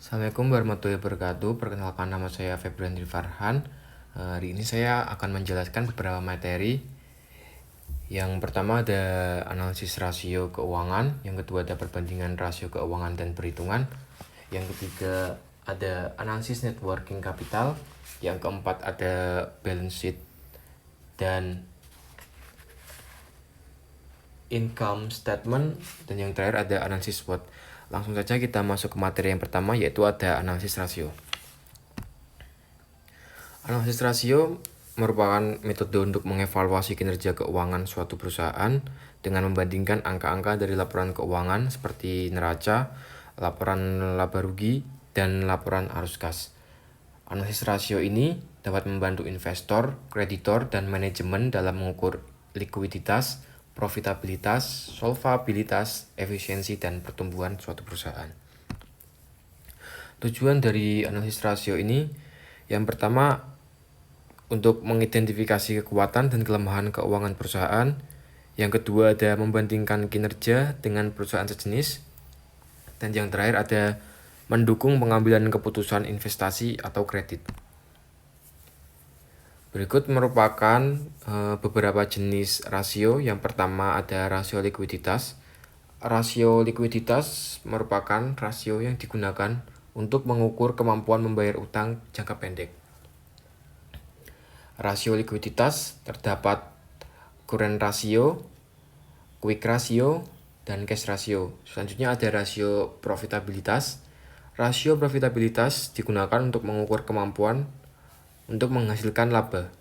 Assalamualaikum warahmatullahi wabarakatuh. Perkenalkan, nama saya Febrian Farhan. Hari ini saya akan menjelaskan beberapa materi. Yang pertama ada analisis rasio keuangan, yang kedua ada perbandingan rasio keuangan dan perhitungan, yang ketiga ada analisis net working capital, yang keempat ada balance sheet dan income statement, dan yang terakhir ada analisis SWOT. Langsung saja kita masuk ke materi yang pertama, yaitu ada analisis rasio. Analisis rasio merupakan metode untuk mengevaluasi kinerja keuangan suatu perusahaan dengan membandingkan angka-angka dari laporan keuangan seperti neraca, laporan laba rugi, dan laporan arus kas. Analisis rasio ini dapat membantu investor, kreditor, dan manajemen dalam mengukur likuiditas, profitabilitas, solvabilitas, efisiensi, dan pertumbuhan suatu perusahaan. Tujuan dari analisis rasio ini, yang pertama, untuk mengidentifikasi kekuatan dan kelemahan keuangan perusahaan. Yang kedua ada membandingkan kinerja dengan perusahaan sejenis. Dan yang terakhir ada mendukung pengambilan keputusan investasi atau kredit. Berikut merupakan beberapa jenis rasio. Yang pertama ada rasio likuiditas. Rasio likuiditas merupakan rasio yang digunakan untuk mengukur kemampuan membayar utang jangka pendek. Rasio likuiditas terdapat current ratio, quick ratio, dan cash ratio. Selanjutnya ada rasio profitabilitas. Rasio profitabilitas digunakan untuk mengukur kemampuan untuk menghasilkan laba.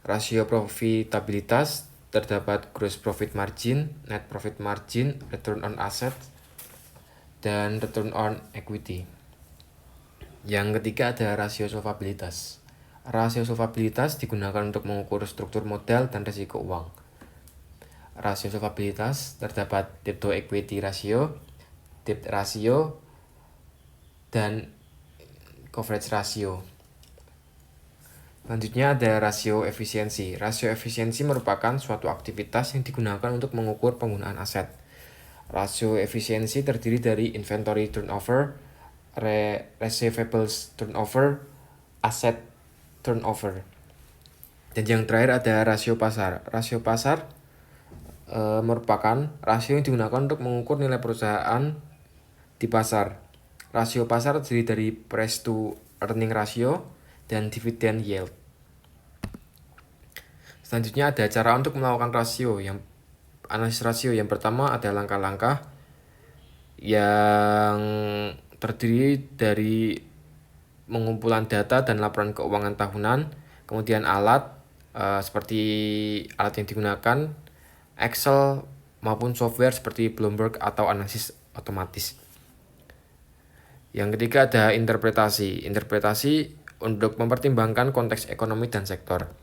Rasio profitabilitas terdapat gross profit margin, net profit margin, return on asset, dan return on equity. Yang ketiga ada rasio solvabilitas. Rasio solvabilitas digunakan untuk mengukur struktur modal dan risiko uang. Rasio solvabilitas terdapat debt to equity ratio, debt ratio, dan coverage ratio. Selanjutnya ada rasio efisiensi. Rasio efisiensi merupakan suatu aktivitas yang digunakan untuk mengukur penggunaan aset. Rasio efisiensi terdiri dari inventory turnover, receivables turnover, asset turnover. Dan yang terakhir ada rasio pasar. Rasio pasar merupakan rasio yang digunakan untuk mengukur nilai perusahaan di pasar. Rasio pasar terdiri dari price to earning ratio dan dividend yield. Selanjutnya ada cara untuk melakukan rasio. Analisis rasio yang pertama ada langkah-langkah yang terdiri dari pengumpulan data dan laporan keuangan tahunan, kemudian alat seperti alat yang digunakan, Excel maupun software seperti Bloomberg atau analisis otomatis. Yang ketiga ada interpretasi. Interpretasi untuk mempertimbangkan konteks ekonomi dan sektor.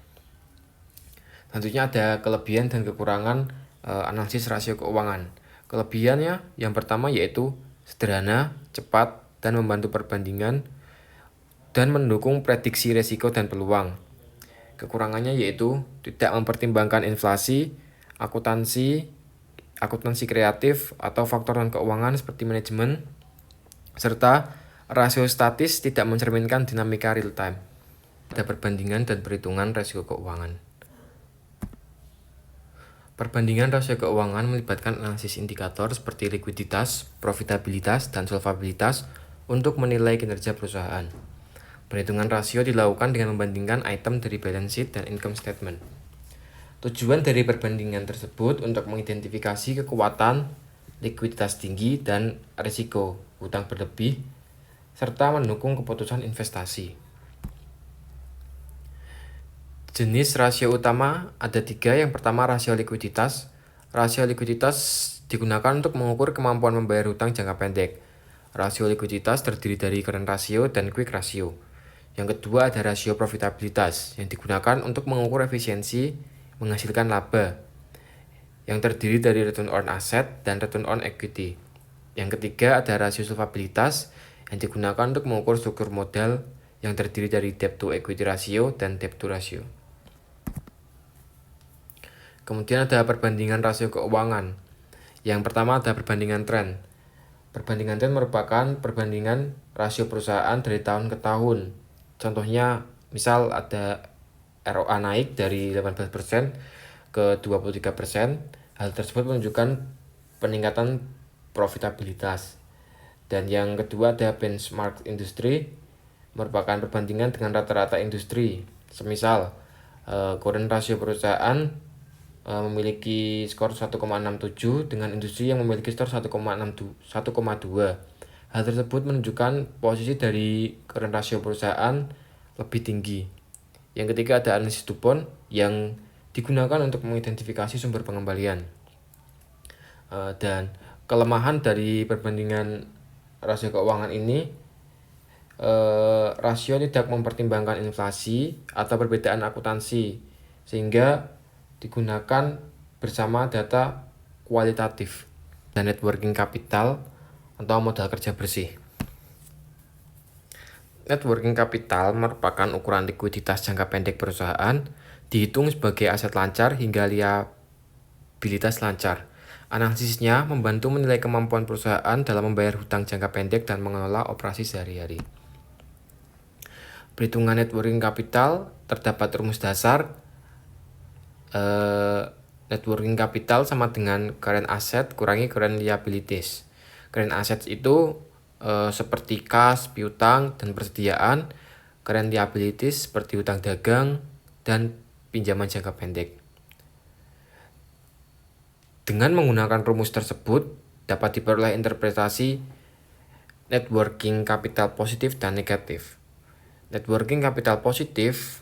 Selanjutnya ada kelebihan dan kekurangan analisis rasio keuangan. Kelebihannya yang pertama yaitu sederhana, cepat, dan membantu perbandingan dan mendukung prediksi risiko dan peluang. Kekurangannya yaitu tidak mempertimbangkan inflasi, akuntansi kreatif, atau faktor non-keuangan seperti manajemen, serta rasio statis tidak mencerminkan dinamika real time. Ada perbandingan dan perhitungan rasio keuangan. Perbandingan rasio keuangan melibatkan analisis indikator seperti likuiditas, profitabilitas, dan solvabilitas untuk menilai kinerja perusahaan. Perhitungan rasio dilakukan dengan membandingkan item dari balance sheet dan income statement. Tujuan dari perbandingan tersebut untuk mengidentifikasi kekuatan, likuiditas tinggi, dan risiko hutang berlebih, serta mendukung keputusan investasi. Jenis rasio utama ada 3. Yang pertama rasio likuiditas. Rasio likuiditas digunakan untuk mengukur kemampuan membayar hutang jangka pendek. Rasio likuiditas terdiri dari current ratio dan quick ratio. Yang kedua ada rasio profitabilitas yang digunakan untuk mengukur efisiensi menghasilkan laba, yang terdiri dari return on asset dan return on equity. Yang ketiga ada rasio solvabilitas yang digunakan untuk mengukur struktur modal yang terdiri dari debt to equity ratio dan debt to ratio. Kemudian ada perbandingan rasio keuangan. Yang pertama ada perbandingan tren. Perbandingan tren merupakan perbandingan rasio perusahaan dari tahun ke tahun. Contohnya, misal ada ROA naik dari 18% ke 23%. Hal tersebut menunjukkan peningkatan profitabilitas. Dan yang kedua ada benchmark industri, merupakan perbandingan dengan rata-rata industri. Semisal, current rasio perusahaan memiliki skor 1,67 dengan industri yang memiliki skor 1,2. Hal tersebut menunjukkan posisi dari current rasio perusahaan lebih tinggi. Yang ketiga ada analisis DuPont yang digunakan untuk mengidentifikasi sumber pengembalian. Dan kelemahan dari perbandingan rasio keuangan ini, rasio tidak mempertimbangkan inflasi atau perbedaan akuntansi, sehingga digunakan bersama data kualitatif dan net working capital atau modal kerja bersih. Net working capital merupakan ukuran likuiditas jangka pendek perusahaan, dihitung sebagai aset lancar hingga liabilitas lancar. Analisisnya membantu menilai kemampuan perusahaan dalam membayar hutang jangka pendek dan mengelola operasi sehari-hari. Perhitungan net working capital terdapat rumus dasar. Net working capital sama dengan current asset kurangi current liabilities. Current assets itu seperti kas, piutang, dan persediaan. Current liabilities seperti hutang dagang dan pinjaman jangka pendek. Dengan menggunakan rumus tersebut, dapat diperoleh interpretasi net working capital positif dan negatif. Net working capital positif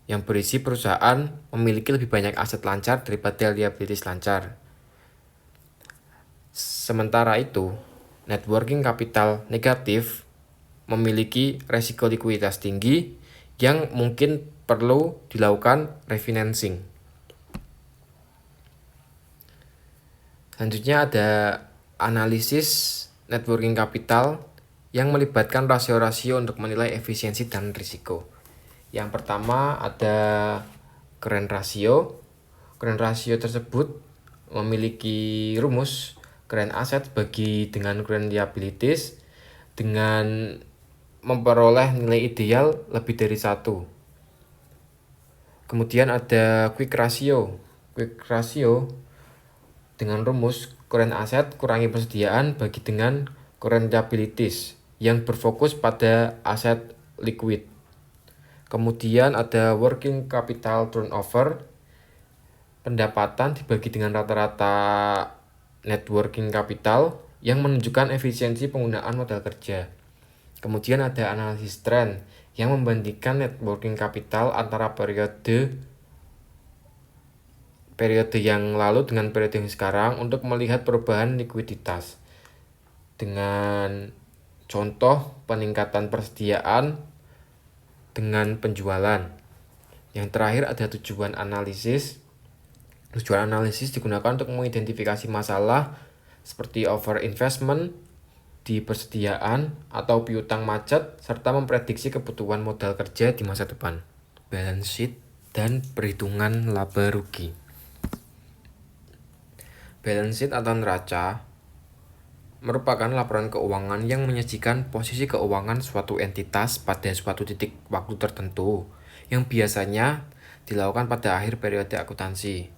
yang berisi perusahaan memiliki lebih banyak aset lancar daripada liabilities lancar. Sementara itu, net working capital negatif memiliki resiko likuiditas tinggi yang mungkin perlu dilakukan refinancing. Selanjutnya ada analisis net working capital yang melibatkan rasio-rasio untuk menilai efisiensi dan risiko. Yang pertama ada current ratio. Current ratio tersebut memiliki rumus current asset bagi dengan current liabilities dengan memperoleh nilai ideal lebih dari 1. Kemudian ada quick ratio. Quick ratio dengan rumus current asset kurangi persediaan bagi dengan current liabilities yang berfokus pada aset liquid. Kemudian ada working capital turnover, pendapatan dibagi dengan rata-rata net working capital yang menunjukkan efisiensi penggunaan modal kerja. Kemudian ada analisis trend yang membandingkan net working capital antara periode yang lalu dengan periode yang sekarang untuk melihat perubahan likuiditas. Dengan contoh peningkatan persediaan dengan penjualan. Yang terakhir ada tujuan analisis. Tujuan analisis digunakan untuk mengidentifikasi masalah seperti over investment di persediaan atau piutang macet serta memprediksi kebutuhan modal kerja di masa depan. Balance sheet dan perhitungan laba rugi. Balance sheet atau neraca merupakan laporan keuangan yang menyajikan posisi keuangan suatu entitas pada suatu titik waktu tertentu yang biasanya dilakukan pada akhir periode akuntansi.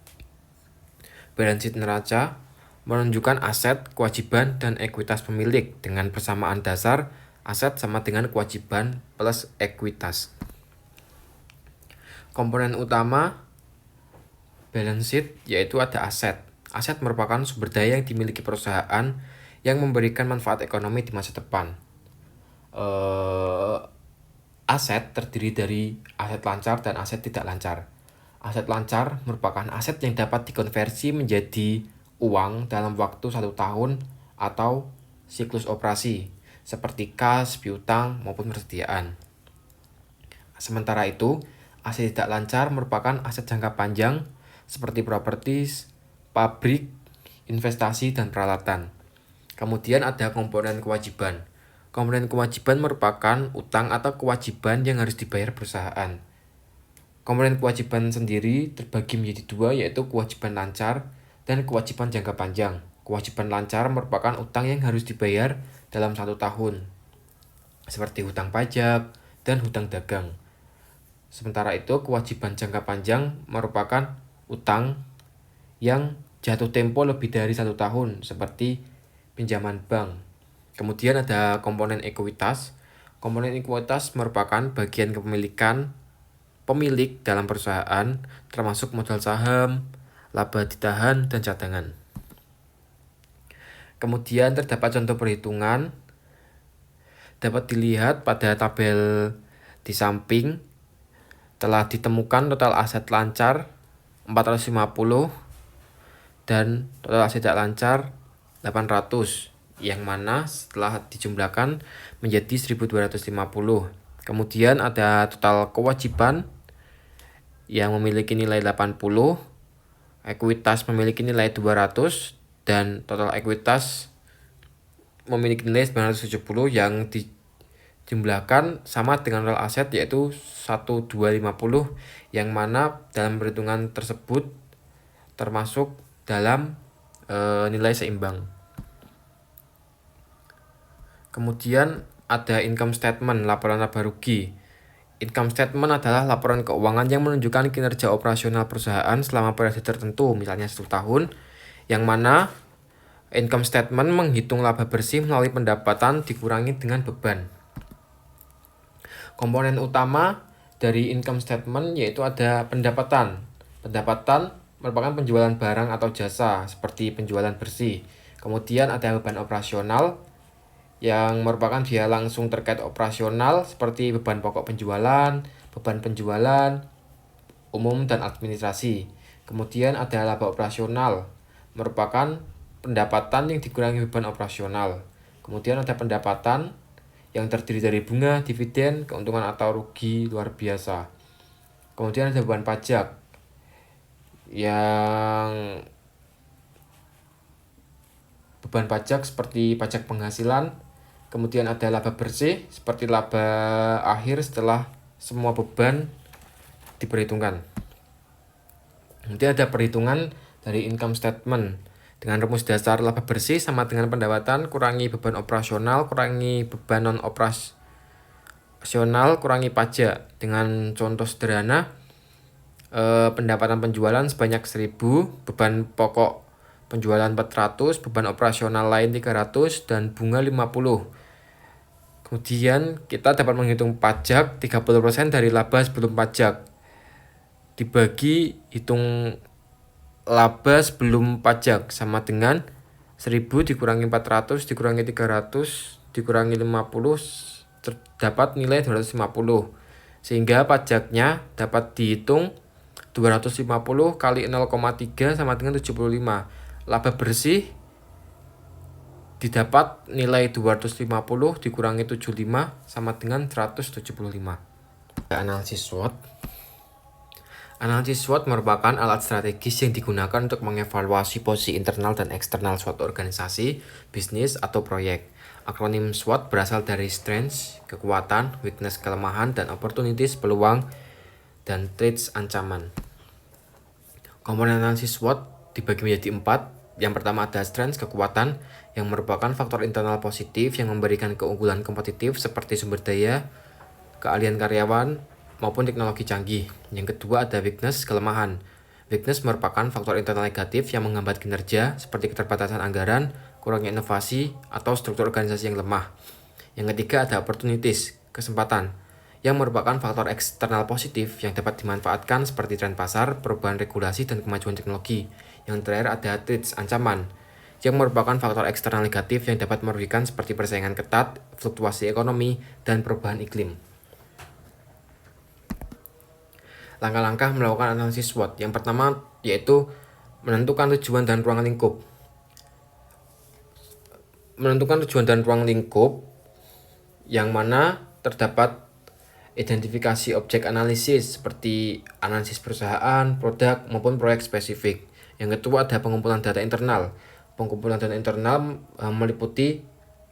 Balance sheet neraca menunjukkan aset, kewajiban, dan ekuitas pemilik dengan persamaan dasar aset sama dengan kewajiban plus ekuitas. Komponen utama balance sheet yaitu ada aset. Aset merupakan sumber daya yang dimiliki perusahaan yang memberikan manfaat ekonomi di masa depan. Aset terdiri dari aset lancar dan aset tidak lancar. Aset lancar merupakan aset yang dapat dikonversi menjadi uang dalam waktu 1 tahun atau siklus operasi, seperti kas, piutang, maupun persediaan. Sementara itu, aset tidak lancar merupakan aset jangka panjang, seperti properti, pabrik, investasi, dan peralatan. Kemudian ada komponen kewajiban. Komponen kewajiban merupakan utang atau kewajiban yang harus dibayar perusahaan. Komponen kewajiban sendiri terbagi menjadi 2, yaitu kewajiban lancar dan kewajiban jangka panjang. Kewajiban lancar merupakan utang yang harus dibayar dalam 1 tahun, seperti hutang pajak dan hutang dagang. Sementara itu, kewajiban jangka panjang merupakan utang yang jatuh tempo lebih dari 1 tahun, seperti pinjaman bank. Kemudian ada komponen ekuitas. Komponen ekuitas merupakan bagian kepemilikan pemilik dalam perusahaan, termasuk modal saham, laba ditahan, dan cadangan. Kemudian terdapat contoh perhitungan, dapat dilihat pada tabel di samping. Telah ditemukan total aset lancar 450 dan total aset tidak lancar 800, yang mana setelah dijumlahkan menjadi 1250. Kemudian ada total kewajiban yang memiliki nilai 80, ekuitas memiliki nilai 200, dan total ekuitas memiliki nilai 970 yang dijumlahkan sama dengan total aset yaitu 1250, yang mana dalam perhitungan tersebut termasuk dalam nilai seimbang. Kemudian ada income statement, laporan laba rugi. Income statement adalah laporan keuangan yang menunjukkan kinerja operasional perusahaan selama periode tertentu, misalnya 1 tahun, yang mana income statement menghitung laba bersih melalui pendapatan dikurangi dengan beban. Komponen utama dari income statement yaitu ada pendapatan. Pendapatan merupakan penjualan barang atau jasa seperti penjualan bersih. Kemudian ada beban operasional yang merupakan biaya langsung terkait operasional seperti beban pokok penjualan, beban penjualan, umum dan administrasi. Kemudian ada laba operasional, merupakan pendapatan yang dikurangi beban operasional. Kemudian ada pendapatan yang terdiri dari bunga, dividen, keuntungan atau rugi luar biasa. Kemudian ada beban pajak yang beban pajak seperti pajak penghasilan. Kemudian ada laba bersih seperti laba akhir setelah semua beban diperhitungkan. Kemudian ada perhitungan dari income statement dengan rumus dasar laba bersih sama dengan pendapatan kurangi beban operasional kurangi beban non operasional kurangi pajak. Dengan contoh sederhana, pendapatan penjualan sebanyak 1000, beban pokok penjualan 400, beban operasional lain 300, dan bunga 50. Kemudian kita dapat menghitung pajak 30% dari laba sebelum pajak dibagi hitung laba sebelum pajak sama dengan 1000 dikurangi 400 dikurangi 300 dikurangi 50 terdapat nilai 250, sehingga pajaknya dapat dihitung 250 kali 0,3 sama dengan 75. Laba bersih didapat nilai 250 dikurangi 75 sama dengan 175. Analisis SWOT. Analisis SWOT merupakan alat strategis yang digunakan untuk mengevaluasi posisi internal dan eksternal suatu organisasi, bisnis, atau proyek. Akronim SWOT berasal dari strengths, kekuatan, weakness, kelemahan, dan opportunities, peluang, dan threats, ancaman. Komponen analisis SWOT dibagi menjadi 4. Yang pertama ada strengths, kekuatan, yang merupakan faktor internal positif yang memberikan keunggulan kompetitif seperti sumber daya, keahlian karyawan, maupun teknologi canggih. Yang kedua ada weakness, kelemahan. Weakness merupakan faktor internal negatif yang menghambat kinerja seperti keterbatasan anggaran, kurangnya inovasi, atau struktur organisasi yang lemah. Yang ketiga ada opportunities, kesempatan, yang merupakan faktor eksternal positif yang dapat dimanfaatkan seperti tren pasar, perubahan regulasi, dan kemajuan teknologi. Yang terakhir ada threats, ancaman, yang merupakan faktor eksternal negatif yang dapat merugikan seperti persaingan ketat, fluktuasi ekonomi, dan perubahan iklim. Langkah-langkah melakukan analisis SWOT. Yang pertama yaitu menentukan tujuan dan ruang lingkup. Menentukan tujuan dan ruang lingkup yang mana terdapat identifikasi objek analisis seperti analisis perusahaan, produk, maupun proyek spesifik. Yang kedua ada pengumpulan data internal. Pengumpulan data internal meliputi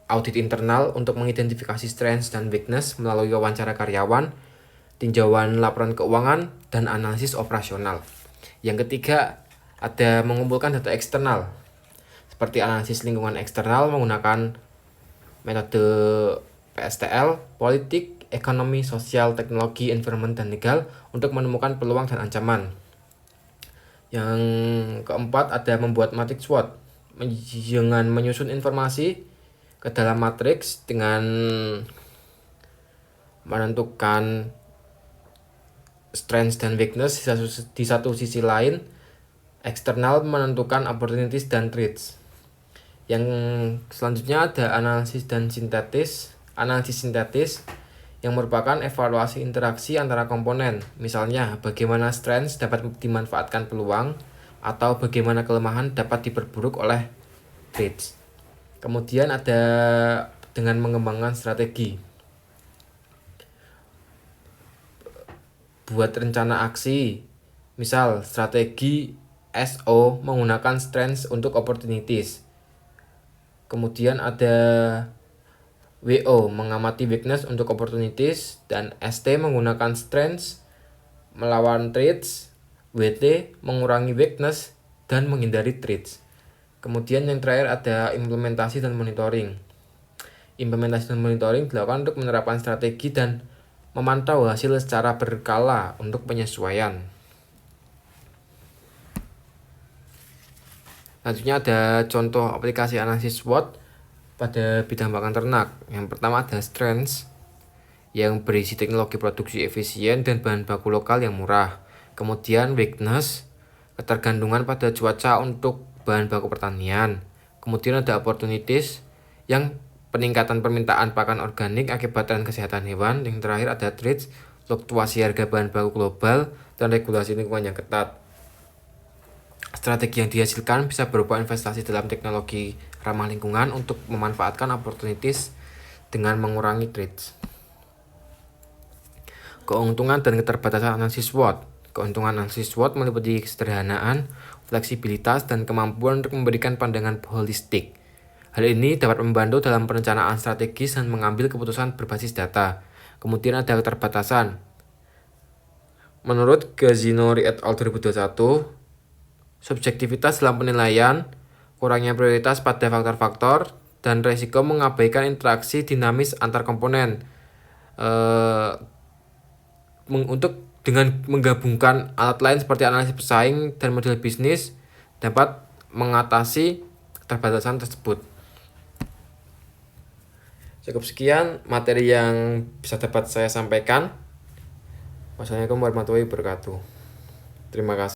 audit internal untuk mengidentifikasi strengths dan weakness melalui wawancara karyawan, tinjauan laporan keuangan, dan analisis operasional. Yang ketiga ada mengumpulkan data eksternal seperti analisis lingkungan eksternal menggunakan metode PSTL, politik, ekonomi, sosial, teknologi, environment, dan legal untuk menemukan peluang dan ancaman. Yang keempat ada membuat matriks SWOT dengan menyusun informasi ke dalam matriks dengan menentukan strengths dan weakness di satu sisi lain, eksternal menentukan opportunities dan threats. Yang selanjutnya ada analisis sintetis yang merupakan evaluasi interaksi antara komponen. Misalnya, bagaimana strengths dapat dimanfaatkan peluang atau bagaimana kelemahan dapat diperburuk oleh threats. Kemudian ada dengan mengembangkan strategi. Buat rencana aksi. Misal, strategi SO menggunakan strengths untuk opportunities. Kemudian ada WO mengamati weakness untuk opportunities, dan ST menggunakan strengths melawan threats, WT mengurangi weakness dan menghindari threats. Kemudian yang terakhir ada implementasi dan monitoring. Implementasi dan monitoring dilakukan untuk menerapkan strategi dan memantau hasil secara berkala untuk penyesuaian. Selanjutnya ada contoh aplikasi analisis SWOT pada bidang pakan ternak. Yang pertama ada strengths yang berisi teknologi produksi efisien dan bahan baku lokal yang murah. Kemudian weakness, ketergantungan pada cuaca untuk bahan baku pertanian. Kemudian ada opportunities yang peningkatan permintaan pakan organik akibat tren kesehatan hewan. Yang terakhir ada threats, fluktuasi harga bahan baku global dan regulasi lingkungan yang ketat. Strategi yang dihasilkan bisa berupa investasi dalam teknologi ramah lingkungan untuk memanfaatkan opportunities dengan mengurangi threats. Keuntungan dan keterbatasan analisis SWOT. Keuntungan analisis SWOT meliputi kesederhanaan, fleksibilitas, dan kemampuan untuk memberikan pandangan holistik. Hal ini dapat membantu dalam perencanaan strategis dan mengambil keputusan berbasis data. Kemudian ada keterbatasan. Menurut Gazzino et al. 2021, subjektivitas dalam penilaian, kurangnya prioritas pada faktor-faktor, dan resiko mengabaikan interaksi dinamis antar komponen. Untuk dengan menggabungkan alat lain seperti analisis pesaing dan model bisnis dapat mengatasi keterbatasan tersebut. Cukup sekian materi yang bisa dapat saya sampaikan. Wassalamualaikum warahmatullahi wabarakatuh. Terima kasih.